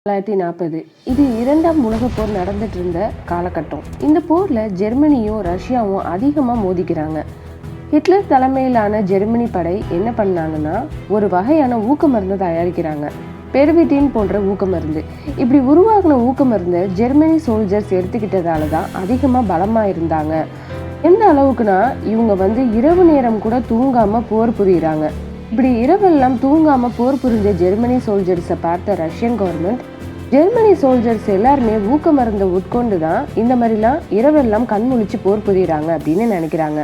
1940 இது இரண்டாம் உலகப் போர் நடந்துட்டு இருந்த காலகட்டம். இந்த போர்ல ஜெர்மனியும் ரஷ்யாவும் அதிகமா மோதிக்கிறாங்க. ஹிட்லர் தலைமையிலான ஜெர்மனி படை என்ன பண்ணாங்கன்னா ஒரு வகையான ஊக்க மருந்து தயாரிக்கிறாங்க. பெர்விட்டின் போன்ற ஊக்க மருந்து. இப்படி உருவாகின ஊக்க மருந்து ஜெர்மனி சோல்ஜர்ஸ் எடுத்துக்கிட்டதால தான் அதிகமா பலமா இருந்தாங்க. எந்த அளவுக்குன்னா இவங்க இரவு நேரம் கூட தூங்காம போர் புரியுறாங்க. இப்படி இரவெல்லாம் தூங்காம போர் புரிஞ்ச ஜெர்மனி சோல்ஜர்ஸை பார்த்த ரஷ்யன் கவர்மெண்ட் ஜெர்மனி சோல்ஜர்ஸ் எல்லாருமே ஊக்க மருந்தை உட்கொண்டு தான் இந்த மாதிரிலாம் இரவெல்லாம் கண்முழிச்சு போர் புரியுறாங்க அப்படின்னு நினைக்கிறாங்க.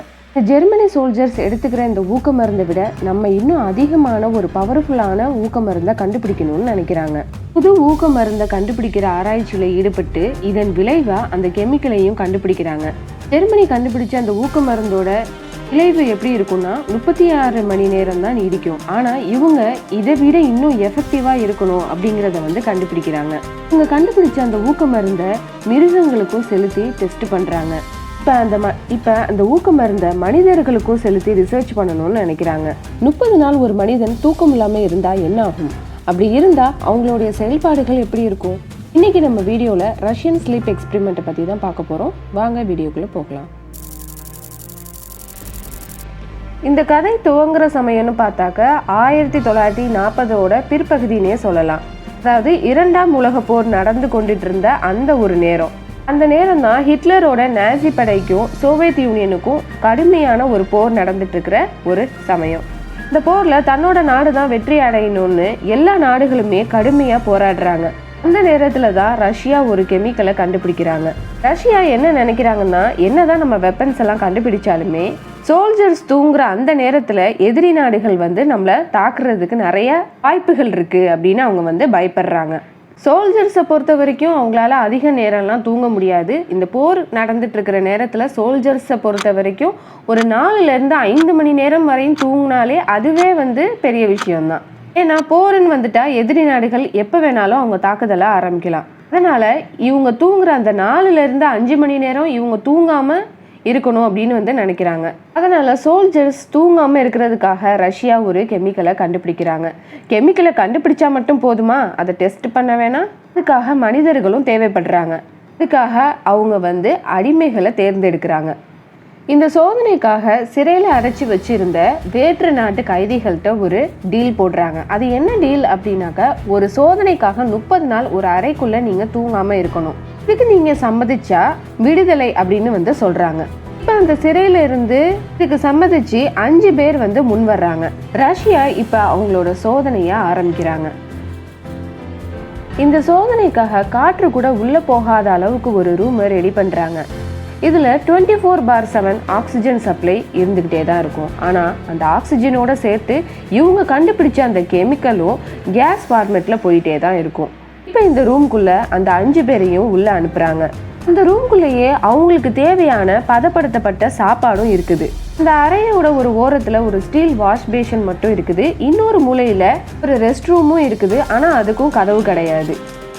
ஜெர்மனி சோல்ஜர்ஸ் எடுத்துக்கிற இந்த ஊக்க மருந்தை விட நம்ம இன்னும் அதிகமான ஒரு பவர்ஃபுல்லான ஊக்க மருந்தை கண்டுபிடிக்கணும்னு நினைக்கிறாங்க. புது ஊக்க மருந்தை கண்டுபிடிக்கிற ஆராய்ச்சியில ஈடுபட்டு இதன் விளைவா அந்த கெமிக்கலையும் கண்டுபிடிக்கிறாங்க. ஜெர்மனி கண்டுபிடிச்ச அந்த ஊக்க மருந்தோட விளைவு எப்படி இருக்கும்னா 36 மணி நேரம் தான் நீடிக்கும். ஆனா இவங்க இதை விட இன்னும் எஃபெக்டிவா இருக்கணும் அப்படிங்கிறத கண்டுபிடிக்கிறாங்க. இவங்க கண்டுபிடிச்ச அந்த ஊக்க மருந்தை மிருகங்களுக்கும் செலுத்தி டெஸ்ட் பண்றாங்க. இப்ப அந்த ஊக்க மருந்தை மனிதர்களுக்கும் செலுத்தி ரிசர்ச் பண்ணணும்னு நினைக்கிறாங்க. 30 நாள் ஒரு மனிதன் தூக்கம் இல்லாம இருந்தா என்ன ஆகும்? அப்படி இருந்தா அவங்களுடைய செயல்பாடுகள் எப்படி இருக்கும்? இன்னைக்கு நம்ம வீடியோல ரஷ்யன் ஸ்லீப் எக்ஸ்பெரிமெண்ட்டை பத்தி தான் பார்க்க போறோம். வாங்க வீடியோக்குள்ள போகலாம். இந்த கதை துவங்குற சமயம்னு பார்த்தாக்க 1940ஓட பிற்பகுதினே சொல்லலாம். அதாவது இரண்டாம் உலக போர் நடந்து கொண்டுட்டு இருந்த அந்த ஒரு நேரம். அந்த நேரம் தான் ஹிட்லரோட நாசி படைக்கும் சோவியத் யூனியனுக்கும் கடுமையான ஒரு போர் நடந்துட்டு இருக்கிற ஒரு சமயம். இந்த போர்ல தன்னோட நாடு தான் வெற்றி அடையணும்னு எல்லா நாடுகளுமே கடுமையா போராடுறாங்க. அந்த நேரத்துல தான் ரஷ்யா ஒரு கெமிக்கலை கண்டுபிடிக்கிறாங்க. ரஷ்யா என்ன நினைக்கிறாங்கன்னா, என்னதான் நம்ம வெப்பன்ஸ் எல்லாம் கண்டுபிடிச்சாலுமே சோல்ஜர்ஸ் தூங்குற அந்த நேரத்துல எதிரி நாடுகள் நம்மளை தாக்குறதுக்கு நிறைய வாய்ப்புகள் இருக்கு அப்படின்னு அவங்க பயப்படுறாங்க. சோல்ஜர்ஸை பொறுத்த வரைக்கும் அவங்களால அதிக நேரம்லாம் தூங்க முடியாது. இந்த போர் நடந்துட்டு இருக்கிற நேரத்துல சோல்ஜர்ஸை பொறுத்த வரைக்கும் ஒரு 4 to 5 மணி நேரம் வரையும் தூங்கினாலே அதுவே பெரிய விஷயம்தான். ஏன்னா போருன்னு வந்துட்டா எதிரி நாடுகள் எப்போ வேணாலும் அவங்க தாக்குதலை ஆரம்பிக்கலாம். அதனால இவங்க தூங்குற அந்த 4 to 5 மணி நேரம் இவங்க தூங்காம இருக்கணும் அப்படின்னு நினைக்கிறாங்க. அதனால சோல்ஜர்ஸ் தூங்காம இருக்கிறதுக்காக ரஷ்யா ஒரு கெமிக்கலை கண்டுபிடிக்கிறாங்க. கெமிக்கலை கண்டுபிடிச்சா மட்டும் போதுமா? அதை டெஸ்ட் பண்ண வேணாம். அதுக்காக மனிதர்களும் தேவைப்படுறாங்க. அதுக்காக அவங்க அடிமைகளை தேர்ந்தெடுக்கிறாங்க. இந்த சோதனைக்காக சிறையில் அடைச்சி வச்சிருந்த வேற்று நாட்டு கைதிகள்கிட்ட ஒரு டீல் போடுறாங்க. அது என்ன டீல் அப்படின்னாக்க, ஒரு சோதனைக்காக 30 நாள் ஒரு அறைக்குள்ள நீங்க தூங்காம இருக்கணும். இதுக்கு நீங்க சம்மதிச்சா விடுதலை அப்படின்னு சொல்றாங்க. இப்ப அந்த சிறையில இருந்து இதுக்கு சம்மதிச்சு 5 பேர் முன் வர்றாங்க. ரஷ்யா இப்ப அவங்களோட சோதனைய ஆரம்பிக்கிறாங்க. இந்த சோதனைக்காக காற்று கூட உள்ள போகாத அளவுக்கு ஒரு ரூம் ரெடி பண்றாங்க. இதுல 24/7 ஆக்சிஜன் சப்ளை இருந்துகிட்டே தான் இருக்கும். ஆனா அந்த ஆக்சிஜனோட சேர்த்து இவங்க கண்டுபிடிச்ச அந்த கெமிக்கலும் கேஸ் ஃபார்மேட்ல போயிட்டே தான் இருக்கும். இப்ப இந்த ரூம்குள்ள அந்த 5 பேரையும் உள்ள அனுப்புறாங்க. அந்த ரூம்குள்ளேயே அவங்களுக்கு தேவையான பதப்படுத்தப்பட்ட சாப்பாடும் இருக்குது. இந்த அறையோட ஒரு ஓரத்துல ஒரு ஸ்டீல் வாஷ் பேஷன் மட்டும் இருக்குது. இன்னொரு மூலையில ஒரு ரெஸ்ட் ரூமும் இருக்குது. ஆனா அதுக்கும் கதவு கிடையாது.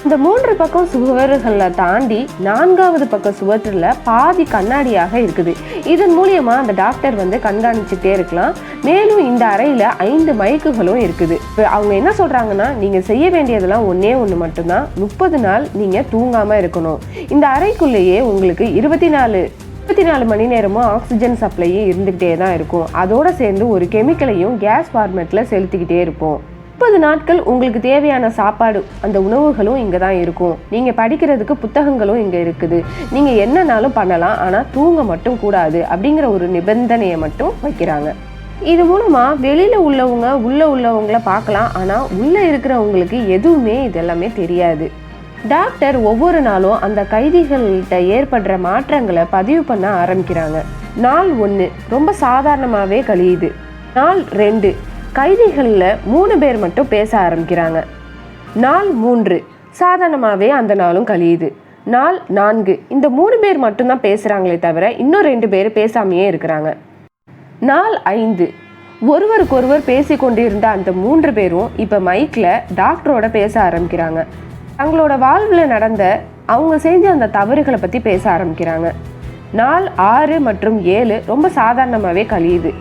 இந்த 3 பக்கம் சுவர்களை தாண்டி 4வது பக்க சுவற்றில் பாதி கண்ணாடியாக இருக்குது. இதன் மூலியமா அந்த டாக்டர் கண்காணிச்சுட்டே இருக்கலாம். மேலும் இந்த அறையில 5 மைக்குகளும் இருக்குது. அவங்க என்ன சொல்றாங்கன்னா, நீங்க செய்ய வேண்டியதெல்லாம் ஒன்னே ஒன்று மட்டும்தான். 30 நாள் நீங்க தூங்காம இருக்கணும். இந்த அறைக்குள்ளேயே உங்களுக்கு 24 மணி நேரமும் ஆக்சிஜன் சப்ளையே இருந்துகிட்டே தான் இருக்கும். அதோட சேர்ந்து ஒரு கெமிக்கலையும் கேஸ் ஃபார்மேட்ல செலுத்திக்கிட்டே இருப்போம். 30 நாட்கள் உங்களுக்கு தேவையான சாப்பாடு அந்த உணவுகளும் இங்கே தான் இருக்கும். நீங்கள் படிக்கிறதுக்கு புத்தகங்களும் இங்கே இருக்குது. நீங்கள் என்னன்னாலும் பண்ணலாம், ஆனால் தூங்க மட்டும் கூடாது அப்படிங்கிற ஒரு நிபந்தனையை மட்டும் வைக்கிறாங்க. இது மூலமாக வெளியில் உள்ளவங்கள பார்க்கலாம். ஆனால் உள்ளே இருக்கிறவங்களுக்கு எதுவுமே இதெல்லாமே தெரியாது. டாக்டர் ஒவ்வொரு நாளும் அந்த கைதிகள்கிட்ட ஏற்படுற மாற்றங்களை பதிவு பண்ண ஆரம்பிக்கிறாங்க. நாள் 1 ரொம்ப சாதாரணமாகவே கழியுது. நாள் 2 கைதிகளில் 3 பேர் மட்டும் பேச ஆரம்பிக்கிறாங்க. நாள் 3 சாதாரணமாகவே அந்த நாளும் கழியுது. நாள் 4 இந்த 3 பேர் மட்டும்தான் பேசுகிறாங்களே தவிர இன்னும் 2 பேர் பேசாமையே இருக்கிறாங்க. நாள் 5 ஒருவருக்கொருவர் பேசி கொண்டு இருந்த அந்த 3 பேரும் இப்போ மைக்கில் டாக்டரோட பேச ஆரம்பிக்கிறாங்க. தங்களோட வாழ்வில் நடந்த அவங்க செஞ்ச அந்த தவறுகளை பற்றி பேச ஆரம்பிக்கிறாங்க. நாள் 6 மற்றும் 7 ரொம்ப சாதாரணமாகவே கழியுது.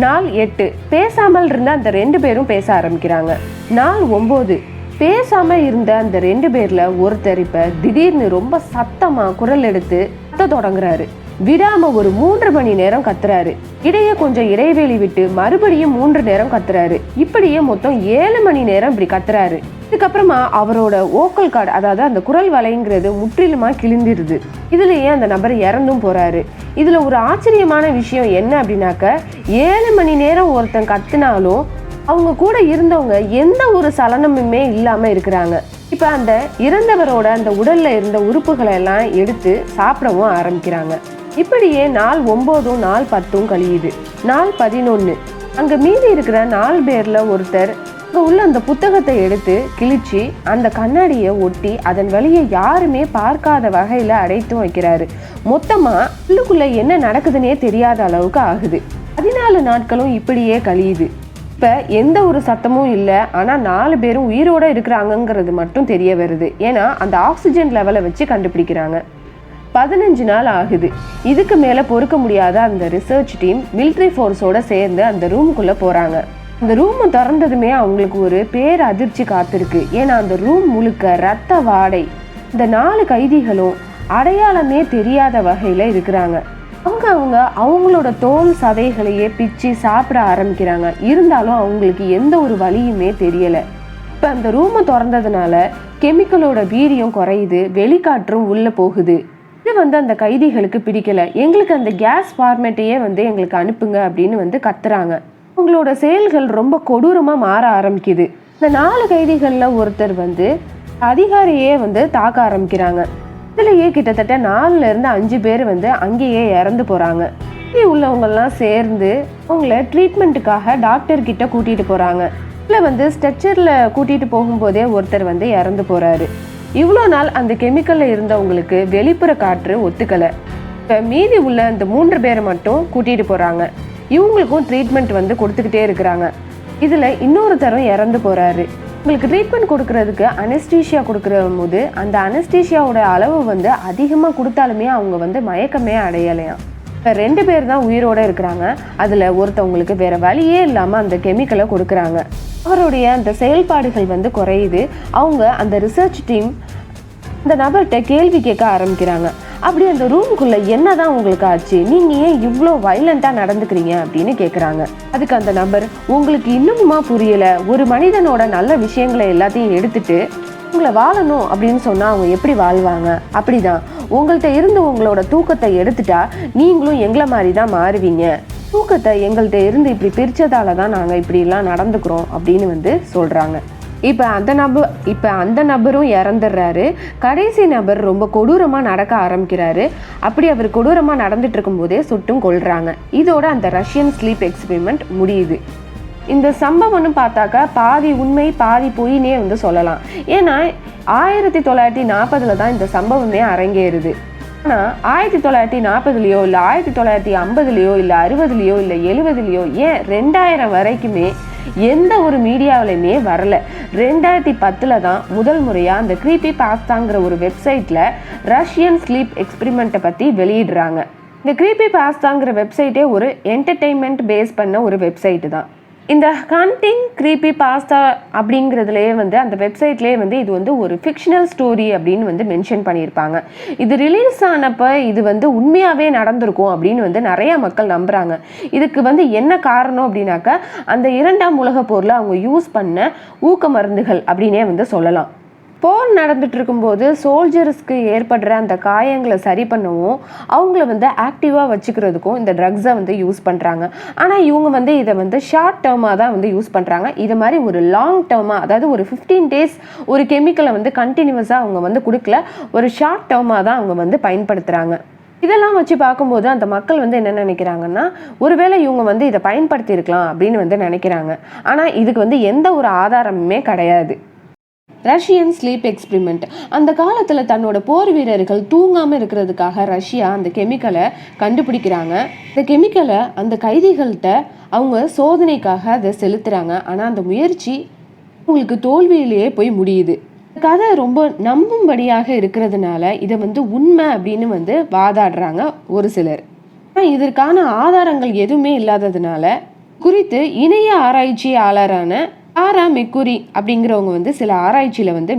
நாள் 8 பேசாமல் இருந்த அந்த 2 பேரும் பேச ஆரம்பிக்கிறாங்க. நாள் 9 பேசாம இருந்த அந்த 2 பேர்ல ஒருத்தர் இப்ப திடீர்னு ரொம்ப சத்தமா குரல் எடுத்து கத்த தொடங்குறாரு. விடாம ஒரு 3 மணி நேரம் கத்துறாரு. இடையே கொஞ்சம் இடைவெளி விட்டு மறுபடியும் 3 நேரம் கத்துறாரு. இப்படியே மொத்தம் 7 மணி நேரம் இப்படி கத்துறாரு. இதுக்கப்புறமா அவரோட ஓக்கல் கார்டு, அதாவது அந்த குரல் வலைங்கிறது முற்றிலுமா கிழிந்திருது. இதுலயே அந்த நபர் இறந்தும் போறாரு. இதுல ஒரு ஆச்சரியமான விஷயம் என்ன அப்படின்னாக்க, 7 மணி நேரம் ஒருத்தன் கத்துனாலும் அவங்க கூட இருந்தவங்க எந்த ஒரு சலனமுமே இல்லாம இருக்கிறாங்க. இப்ப அந்த இறந்தவரோட அந்த உடல்ல இருந்த உறுப்புகளை எல்லாம் எடுத்து சாப்பிடவும் ஆரம்பிக்கிறாங்க. இப்படியே நாள் 9, நாள் 10 கழியுது. நாள் 11 அங்க மீதி இருக்கிற 4 பேர்ல ஒருத்தர் அங்க உள்ள அந்த புத்தகத்தை எடுத்து கிழிச்சு அந்த கண்ணாடியை ஒட்டி அதன் வழியை யாருமே பார்க்காத வகையில அடைத்து வைக்கிறாரு. மொத்தமா உள்ளுக்குள்ள என்ன நடக்குதுன்னே தெரியாத அளவுக்கு ஆகுது. 14 நாட்களும் இப்படியே கழியுது. இப்ப எந்த ஒரு சத்தமும் இல்லை. ஆனா 4 பேரும் உயிரோட இருக்கிறாங்கிறது மட்டும் தெரிய வருது. ஏன்னா அந்த ஆக்சிஜன் லெவலை வச்சு கண்டுபிடிக்கிறாங்க. 15 நாள் ஆகுது. இதுக்கு மேல பொறுக்க முடியாத அந்த ரிசர்ச் டீம் மிலிட்ரி ஃபோர்ஸோட சேர்ந்து அந்த ரூமுக்குள்ள போறாங்க. அந்த ரூம் திறந்ததுமே அவங்களுக்கு ஒரு பேர் அதிர்ச்சி காத்திருக்கு. ஏன்னா அந்த ரூம் முழுக்க ரத்த வாடை. இந்த 4 கைதிகளும் அடையாளமே தெரியாத வகையில இருக்கிறாங்க. அவங்களோட தோல் சதைகளையே பிச்சு சாப்பிட ஆரம்பிக்கிறாங்க. இருந்தாலும் அவங்களுக்கு எந்த ஒரு வலியுமே தெரியல. இப்ப அந்த ரூமை திறந்ததுனால கெமிக்கலோட வீரியம் குறையுது, வெளிக்காற்றும் உள்ள போகுது. இது அந்த கைதிகளுக்கு பிடிக்கல. எங்களுக்கு அந்த கேஸ் ஃபார்மேட்டையே எங்களுக்கு அனுப்புங்க அப்படின்னு கத்துறாங்க. அவங்களோட செயல்கள் ரொம்ப கொடூரமா மாற ஆரம்பிக்குது. இந்த 4 கைதிகள்ல ஒருத்தர் அதிகாரியே தாக்க ஆரம்பிக்கிறாங்க. இதுலயே கிட்டத்தட்ட 4ல இருந்து 5 பேர் அங்கேயே இறந்து போறாங்க. உள்ளவங்கெல்லாம் சேர்ந்து அவங்கள ட்ரீட்மெண்ட்டுக்காக டாக்டர் கிட்ட கூட்டிட்டு போறாங்க. இதுல ஸ்ட்ரெச்சர்ல கூட்டிட்டு போகும்போதே ஒருத்தர் இறந்து போறாரு. இவ்வளோ நாள் அந்த கெமிக்கல்ல இருந்தவங்களுக்கு வெளிப்புற காற்று ஒத்துக்கலை. இப்போ மீதி உள்ள அந்த 3 பேரை மட்டும் கூட்டிட்டு போறாங்க. இவங்களுக்கும் ட்ரீட்மெண்ட் கொடுத்துக்கிட்டே இருக்கிறாங்க. இதுல இன்னொருத்தரும் இறந்து போறாரு. உங்களுக்கு ட்ரீட்மெண்ட் கொடுக்கறதுக்கு அனஸ்டீஷியா கொடுக்குற போது அந்த அனஸ்டீஷியாவோட அளவு அதிகமாக கொடுத்தாலுமே அவங்க மயக்கமே அடையலையாம். இப்போ 2 பேர் தான் உயிரோட இருக்கிறாங்க. அதில் ஒருத்தவங்களுக்கு வேற வழியே இல்லாமல் அந்த கெமிக்கலை கொடுக்குறாங்க. அவருடைய அந்த செயல்பாடுகள் குறையுது. அவங்க அந்த ரிசர்ச் டீம் அந்த நபர்கிட்ட கேள்வி கேட்க ஆரம்பிக்கிறாங்க. அப்படி அந்த ரூமுக்குள்ள என்னதான் உங்களுக்கு ஆச்சு, நீங்க ஏன் இவ்வளோ வயலண்டா நடந்துக்கிறீங்க அப்படின்னு கேட்குறாங்க. அதுக்கு அந்த நபர், உங்களுக்கு இன்னுமா புரியல, ஒரு மனிதனோட நல்ல விஷயங்களை எல்லாத்தையும் எடுத்துட்டு உங்களை வாழணும் அப்படின்னு சொன்னா அவங்க எப்படி வாழ்வாங்க? அப்படிதான் உங்கள்கிட்ட இருந்து உங்களோட தூக்கத்தை எடுத்துட்டா நீங்களும் எங்களை மாதிரி தான் மாறுவீங்க. தூக்கத்தை எங்கள்கிட்ட இருந்து இப்படி பிரிச்சதால தான் நாங்கள் இப்படிலாம் நடந்துக்கிறோம் அப்படின்னு சொல்றாங்க. இப்போ அந்த நபரும் இறந்துடுறாரு. கடைசி நபர் ரொம்ப கொடூரமாக நடக்க ஆரம்பிக்கிறாரு. அப்படி அவர் கொடூரமாக நடந்துட்டு இருக்கும்போதே சுட்டும் கொள்றாங்க. இதோட அந்த ரஷ்யன் ஸ்லீப் எக்ஸ்பெரிமெண்ட் முடியுது. இந்த சம்பவம்னு பார்த்தாக்கா பாதி உண்மை பாதி பொய்னே சொல்லலாம். ஏன்னா 1940 தான் இந்த சம்பவமே அரங்கேறுது. ஆனால் 1940 இல்லை 1950 இல்லை 60 இல்லை 70 ஏன் 2000 வரைக்குமே எந்த ஒரு மீடியாவிலையுமே வரல. 2010 தான் முதல் முறையாக அந்த க்ரீப்பி பாஸ்தாங்கிற ஒரு வெப்சைட்டில் ரஷ்யன் ஸ்லீப் எக்ஸ்பெரிமெண்ட்டை பற்றி வெளியிடுறாங்க. இந்த க்ரீப்பி பாஸ்தாங்கிற வெப்சைட்டே ஒரு என்டர்டெயின்மெண்ட் பேஸ் பண்ண ஒரு வெப்சைட்டு தான். இந்த ஹண்டிங் க்ரீப்பி பாஸ்தா அப்படிங்கிறதுலேயே அந்த வெப்சைட்லேயே இது ஒரு ஃபிக்ஷனல் ஸ்டோரி அப்படின்னு மென்ஷன் பண்ணியிருப்பாங்க. இது ரிலீஸ் ஆனப்போ இது உண்மையாகவே நடந்திருக்கும் அப்படின்னு நிறைய மக்கள் நம்புகிறாங்க. இதுக்கு என்ன காரணம் அப்படின்னாக்கா, அந்த 2ஆம் உலகப் போரில் அவங்க யூஸ் பண்ண ஊக்க மருந்துகள் அப்படின்னே சொல்லலாம். போர் நடந்துட்டு இருக்கும்போது சோல்ஜர்ஸ்க்கு ஏற்படுற அந்த காயங்களை சரி பண்ணவும் அவங்கள ஆக்டிவாக வச்சுக்கிறதுக்கும் இந்த ட்ரக்ஸை யூஸ் பண்ணுறாங்க. ஆனால் இவங்க இதை ஷார்ட் டேர்மாக தான் யூஸ் பண்ணுறாங்க. இது மாதிரி ஒரு லாங் டேர்மாக, அதாவது ஒரு 15 days ஒரு கெமிக்கலை கண்டினியூஸாக அவங்க கொடுக்கல, ஒரு ஷார்ட் டேர்மாக தான் அவங்க பயன்படுத்துகிறாங்க. இதெல்லாம் வச்சு பார்க்கும்போது அந்த மக்கள் என்ன நினைக்கிறாங்கன்னா, ஒருவேளை இவங்க இதை பயன்படுத்தி இருக்கலாம் அப்படின்னு நினைக்கிறாங்க. ஆனால் இதுக்கு எந்த ஒரு ஆதாரமுமே கிடையாது. ரஷ்யன் ஸ்லீப் எக்ஸ்பெரிமெண்ட் அந்த காலத்தில் தன்னோட போர் வீரர்கள் தூங்காமல் இருக்கிறதுக்காக ரஷ்யா அந்த கெமிக்கலை கண்டுபிடிக்கிறாங்க. இந்த கெமிக்கலை அந்த கைதிகள்கிட்ட அவங்க சோதனைக்காக அதை செலுத்துகிறாங்க. ஆனால் அந்த முயற்சி அவங்களுக்கு தோல்வியிலேயே போய் முடியுது. கதை ரொம்ப நம்பும்படியாக இருக்கிறதுனால இதை உண்மை அப்படின்னு வாதாடுறாங்க ஒரு சிலர். ஆனால் இதற்கான ஆதாரங்கள் எதுவுமே இல்லாததுனால குறித்து இணைய ஆராய்ச்சியாளரான சாரா மெக்குரி அப்படிங்கிறவங்க வந்து சில ஆராய்ச்சியில் வந்து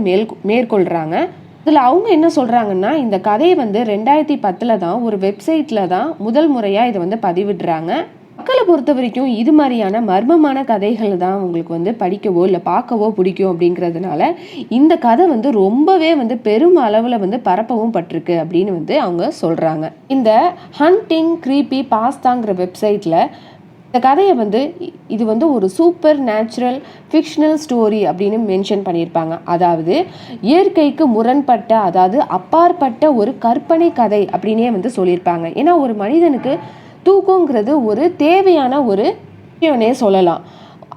மேற்கொள்கிறாங்க. அதில் அவங்க என்ன சொல்கிறாங்கன்னா, இந்த கதையை வந்து 2010 தான் ஒரு வெப்சைட்டில் தான் முதல் முறையாக இதை வந்து பதிவிடுறாங்க. மக்களை பொறுத்த வரைக்கும் இது மாதிரியான மர்மமான கதைகள் தான் உங்களுக்கு வந்து படிக்கவோ இல்லை பார்க்கவோ பிடிக்கும். அப்படிங்கிறதுனால இந்த கதை வந்து ரொம்பவே வந்து பெரும் அளவில் வந்து பரப்பவும் பட்டிருக்கு அப்படின்னு வந்து அவங்க சொல்கிறாங்க. இந்த ஹண்டிங் க்ரீப்பி பாஸ்தாங்கிற வெப்சைட்டில் இந்த கதையை வந்து இது வந்து ஒரு சூப்பர் நேச்சுரல் ஃபிக்ஷனல் ஸ்டோரி அப்படின்னு மென்ஷன் பண்ணியிருப்பாங்க. அதாவது இயற்கைக்கு முரண்பட்ட, அதாவது அப்பாற்பட்ட ஒரு கற்பனை கதை அப்படின்னே வந்து சொல்லியிருப்பாங்க. ஏன்னா ஒரு மனிதனுக்கு தூக்கங்கிறது ஒரு தேவையான ஒரு விஷயம்னே சொல்லலாம்.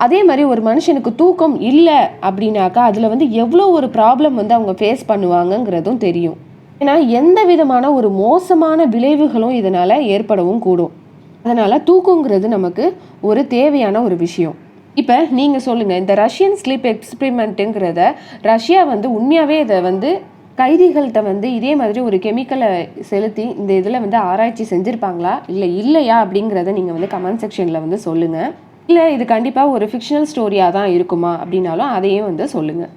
அதே மாதிரி ஒரு மனுஷனுக்கு தூக்கம் இல்லை அப்படின்னாக்கா அதில் வந்து எவ்வளோ ஒரு ப்ராப்ளம் வந்து அவங்க ஃபேஸ் பண்ணுவாங்கங்கிறதும் தெரியும். ஏன்னா எந்த விதமான ஒரு மோசமான விளைவுகளும் இதனால் ஏற்படவும் கூடும். அதனால் தூக்கங்கிறது நமக்கு ஒரு தேவையான ஒரு விஷயம். இப்போ நீங்கள் சொல்லுங்கள், இந்த ரஷ்யன் ஸ்லீப் எக்ஸ்பெரிமெண்ட்டுங்கிறத ரஷ்யா வந்து உண்மையாகவே இதை வந்து கைதிகள்கிட்ட வந்து இதே மாதிரி ஒரு கெமிக்கலை செலுத்தி இந்த இதில் வந்து ஆராய்ச்சி செஞ்சுருப்பாங்களா இல்லையா அப்படிங்கிறத நீங்கள் வந்து கமெண்ட் செக்ஷனில் வந்து சொல்லுங்கள். இல்லை இது கண்டிப்பாக ஒரு ஃபிக்ஷனல் ஸ்டோரியாக தான் இருக்குமா அப்படின்னாலும் அதையும் வந்து சொல்லுங்கள்.